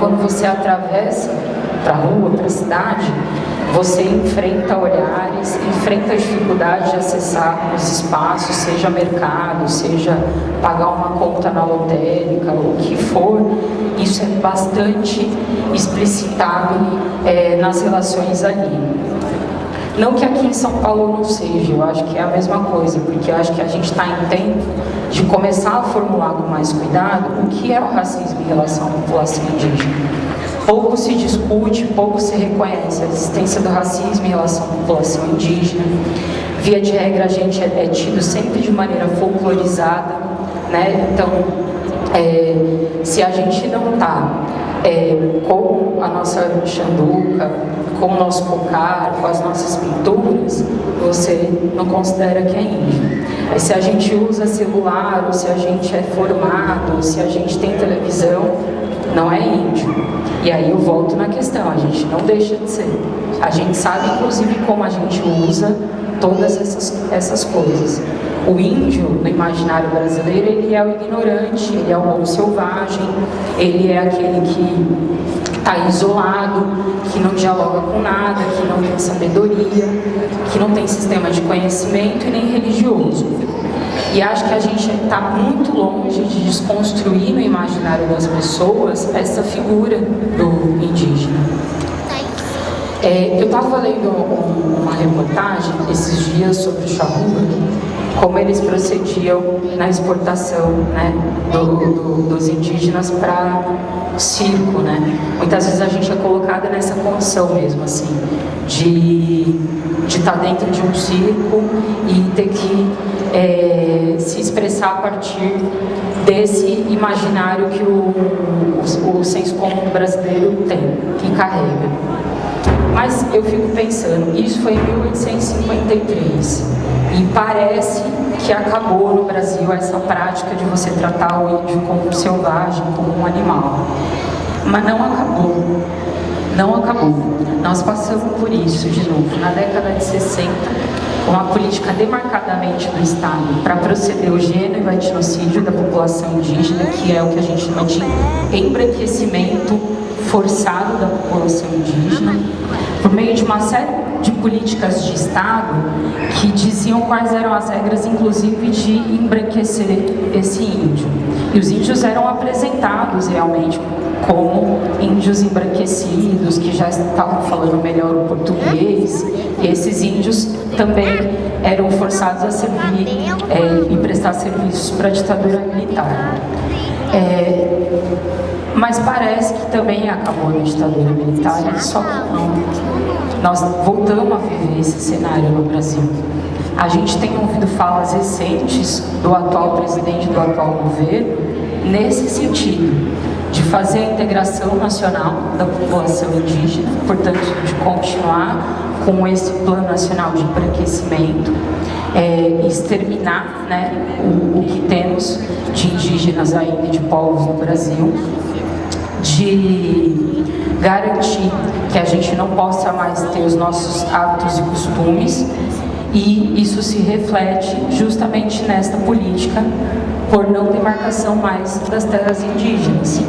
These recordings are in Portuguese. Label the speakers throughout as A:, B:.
A: Quando você atravessa para a rua, para a cidade, você enfrenta olhares, enfrenta a dificuldade de acessar os espaços, seja mercado, seja pagar uma conta na lotérica, o que for. Isso é bastante explicitado nas relações ali. Não que aqui em São Paulo não seja, eu acho que é a mesma coisa, porque eu acho que a gente está em tempo de começar a formular com mais cuidado o que é o racismo em relação à população indígena. Pouco se discute, pouco se reconhece a existência do racismo em relação à população indígena. Via de regra, a gente é tido sempre de maneira folclorizada, né? Então, se a gente não está com a nossa xanduca, com o nosso cocar, com as nossas pinturas, você não considera que é índio. Aí, se a gente usa celular, ou se a gente é formado, ou se a gente tem televisão, não é índio. E aí eu volto na questão, a gente não deixa de ser. A gente sabe, inclusive, como a gente usa todas essas coisas. O índio, no imaginário brasileiro, ele é o ignorante, ele é o homem selvagem, ele é aquele que está isolado, que não dialoga com nada, que não tem sabedoria, que não tem sistema de conhecimento e nem religioso. E acho que a gente está muito longe de desconstruir no imaginário das pessoas essa figura do indígena. Eu estava lendo uma reportagem esses dias sobre o charrua, como eles procediam na exportação, né, dos indígenas para o circo, né? Muitas vezes a gente é colocada nessa condição mesmo, assim, de estar dentro de um circo e ter que se expressar a partir desse imaginário que o senso comum brasileiro tem, que carrega. Mas eu fico pensando, isso foi em 1853 e parece que acabou no Brasil essa prática de você tratar o índio como selvagem, como um animal. Mas não acabou, não acabou. Nós passamos por isso de novo na década de 60, com a política demarcadamente do Estado para proceder ao gênero e etnocídio da população indígena, que é o que a gente chama de embranquecimento forçado da população indígena, por meio de uma série de políticas de Estado que diziam quais eram as regras, inclusive de embranquecer esse índio. E os índios eram apresentados realmente como índios embranquecidos, que já estavam falando melhor o português, e esses índios também eram forçados a servir e prestar serviços para a ditadura militar. Mas parece que também acabou na ditadura militar, só que não. Nós voltamos a viver esse cenário no Brasil. A gente tem ouvido falas recentes do atual presidente do atual governo nesse sentido, de fazer a integração nacional da população indígena, portanto, de continuar com esse plano nacional de embranquecimento, exterminar, né, o que temos de indígenas ainda, de povos no Brasil, de garantir que a gente não possa mais ter os nossos hábitos e costumes, e isso se reflete justamente nesta política por não demarcação mais das terras indígenas.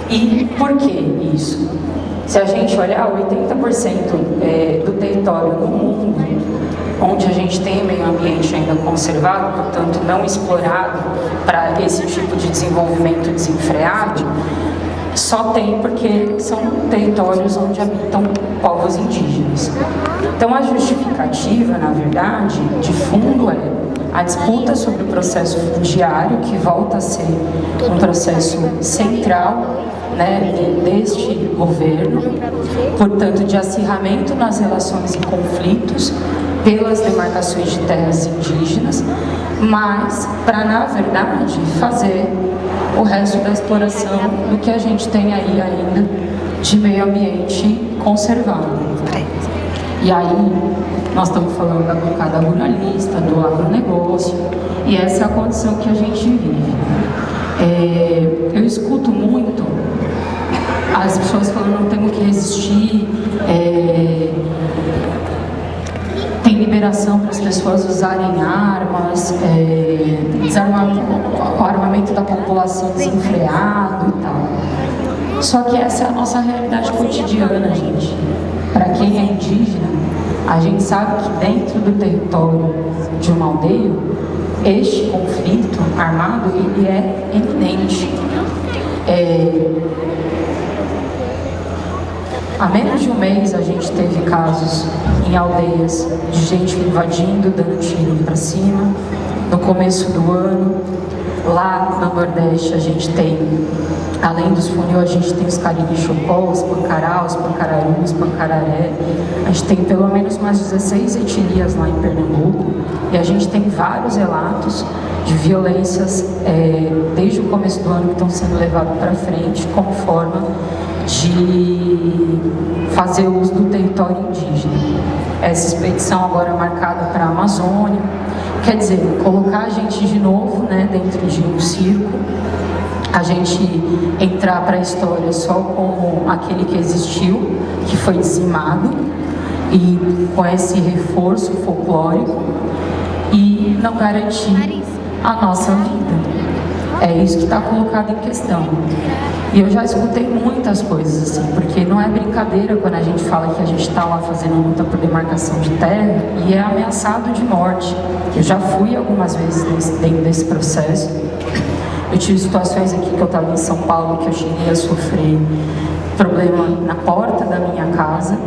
A: E por que isso? Se a gente olhar, 80% do território do mundo, onde a gente tem meio ambiente ainda conservado, portanto não explorado para esse tipo de desenvolvimento desenfreado, só tem porque são territórios onde habitam povos indígenas. Então a justificativa, na verdade, de fundo, é a disputa sobre o processo fundiário, que volta a ser um processo central, né, deste governo, portanto, de acirramento nas relações e conflitos pelas demarcações de terras indígenas, mas para, na verdade, fazer o resto da exploração do que a gente tem aí ainda de meio ambiente conservado. E aí, nós estamos falando da bancada ruralista, do agronegócio, e essa é a condição que a gente vive. Eu escuto muito as pessoas falando, não temos que resistir, tem liberação para as pessoas usarem armas, o armamento da população desenfreado e tal. Só que essa é a nossa realidade cotidiana, gente. Para quem é indígena, a gente sabe que dentro do território de uma aldeia, este conflito armado, ele é eminente. Há menos de um mês a gente teve casos em aldeias de gente invadindo, dando tiro para cima. No começo do ano, lá no Nordeste, a gente tem, além dos Funiô, a gente tem os Cariri-Chocó, os Pancará, os Pancararus, os Pancararé. A gente tem pelo menos umas 16 etnias lá em Pernambuco e a gente tem vários relatos de violências desde o começo do ano que estão sendo levados para frente como forma de fazer uso do território indígena. Essa expedição agora é marcada para a Amazônia, quer dizer, colocar a gente de novo, né, dentro de um circo, a gente entrar para a história só como aquele que existiu, que foi dizimado, e com esse reforço folclórico, e não garantir a nossa vida. É isso que está colocado em questão. E eu já escutei muitas coisas assim, porque não é brincadeira quando a gente fala que a gente está lá fazendo luta por demarcação de terra e é ameaçado de morte. Eu já fui algumas vezes dentro desse processo. Eu tive situações aqui que eu estava em São Paulo que eu cheguei a sofrer problema na porta da minha casa,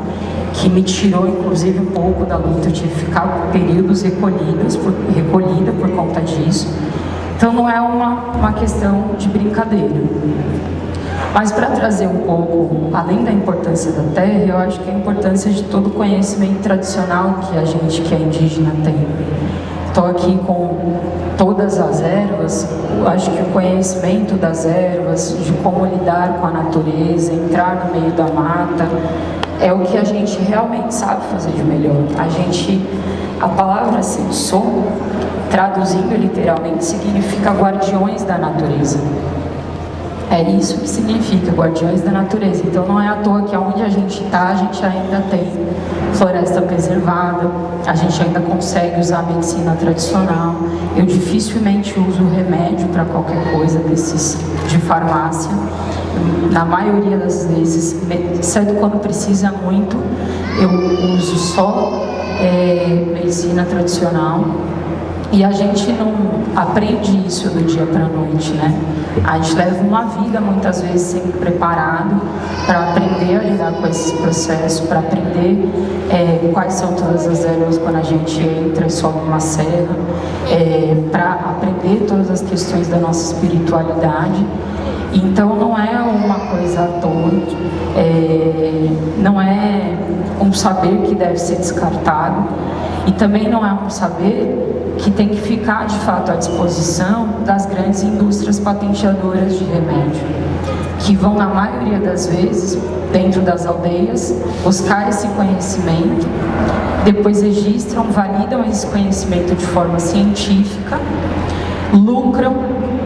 A: que me tirou inclusive um pouco da luta. Eu tive que ficar períodos recolhida por conta disso. Então não é uma questão de brincadeira. Mas para trazer um pouco, além da importância da terra, eu acho que a importância de todo o conhecimento tradicional que a gente que é indígena tem. Estou aqui com todas as ervas, eu acho que o conhecimento das ervas, de como lidar com a natureza, entrar no meio da mata, é o que a gente realmente sabe fazer de melhor. A palavra Sensou, traduzindo literalmente, significa guardiões da natureza. É isso que significa, guardiões da natureza. Então não é à toa que onde a gente está, a gente ainda tem floresta preservada, a gente ainda consegue usar a medicina tradicional. Eu dificilmente uso remédio para qualquer coisa desses de farmácia. Na maioria das vezes, exceto quando precisa muito, eu uso só medicina tradicional. E a gente não aprende isso do dia para a noite, né? A gente leva uma vida, muitas vezes, sempre preparado para aprender a lidar com esses processos, para aprender quais são todas as ervas quando a gente entra e sobe uma serra, para aprender todas as questões da nossa espiritualidade. Então não é uma coisa à toa, não é um saber que deve ser descartado, e também não é um saber que tem que ficar de fato à disposição das grandes indústrias patenteadoras de remédio, que vão, na maioria das vezes, dentro das aldeias, buscar esse conhecimento, depois registram, validam esse conhecimento de forma científica, lucram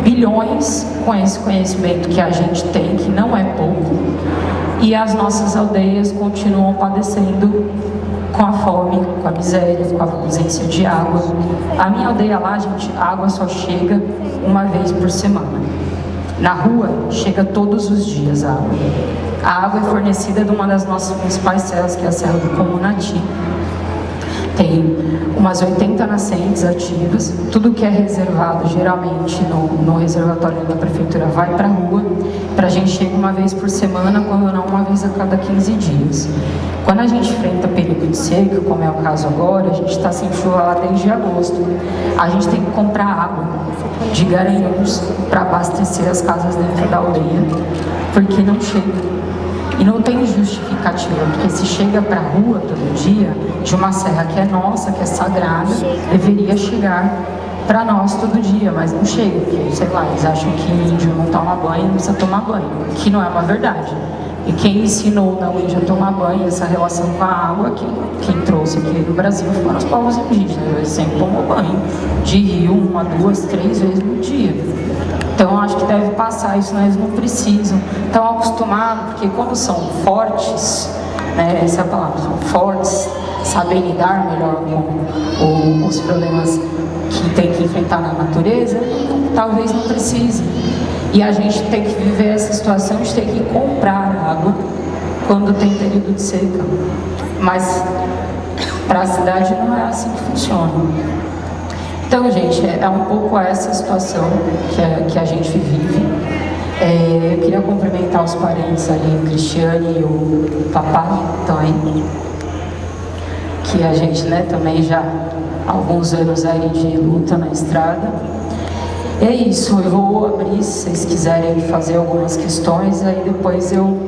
A: bilhões com esse conhecimento que a gente tem, que não é pouco, e as nossas aldeias continuam padecendo com a fome, com a miséria, com a ausência de água. A minha aldeia lá, gente, a água só chega uma vez por semana. Na rua, chega todos os dias a água. A água é fornecida de uma das nossas principais serras, que é a Serra do Comunati. Tem umas 80 nascentes ativas. Tudo que é reservado, geralmente, no reservatório da prefeitura, vai para a rua. Para a gente chega uma vez por semana, quando não uma vez a cada 15 dias. Quando a gente enfrenta período de seca, como é o caso agora, a gente está sem chuva lá desde agosto. A gente tem que comprar água de Garanhuns para abastecer as casas dentro da aldeia, porque não chega. E não tem justificativa, porque se chega para a rua todo dia, de uma serra que é nossa, que é sagrada, deveria chegar para nós todo dia, mas não chega, porque, sei lá, eles acham que índio não toma banho, não precisa tomar banho, que não é uma verdade. E quem ensinou o índio a tomar banho, essa relação com a água, quem trouxe aqui no Brasil foram os povos indígenas. Eles sempre tomam banho de rio 1, 2, 3 vezes no dia. Então acho que deve passar isso, eles não precisam. Estão acostumados, porque como são fortes, né, essa é a palavra, são fortes, sabem lidar melhor com os problemas que tem que enfrentar na natureza, talvez não precise. E a gente tem que viver essa situação de ter que comprar água quando tem período de seca. Mas para a cidade não é assim que funciona. Então, gente, é um pouco essa situação que a gente vive. Eu queria cumprimentar os parentes ali, o Cristiane e o papai também, que a gente, né, também já há alguns anos aí de luta na estrada. É isso, eu vou abrir, se vocês quiserem fazer algumas questões, aí depois eu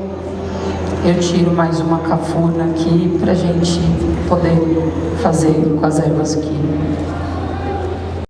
A: tiro mais uma cafuna aqui pra gente poder fazer com as ervas aqui.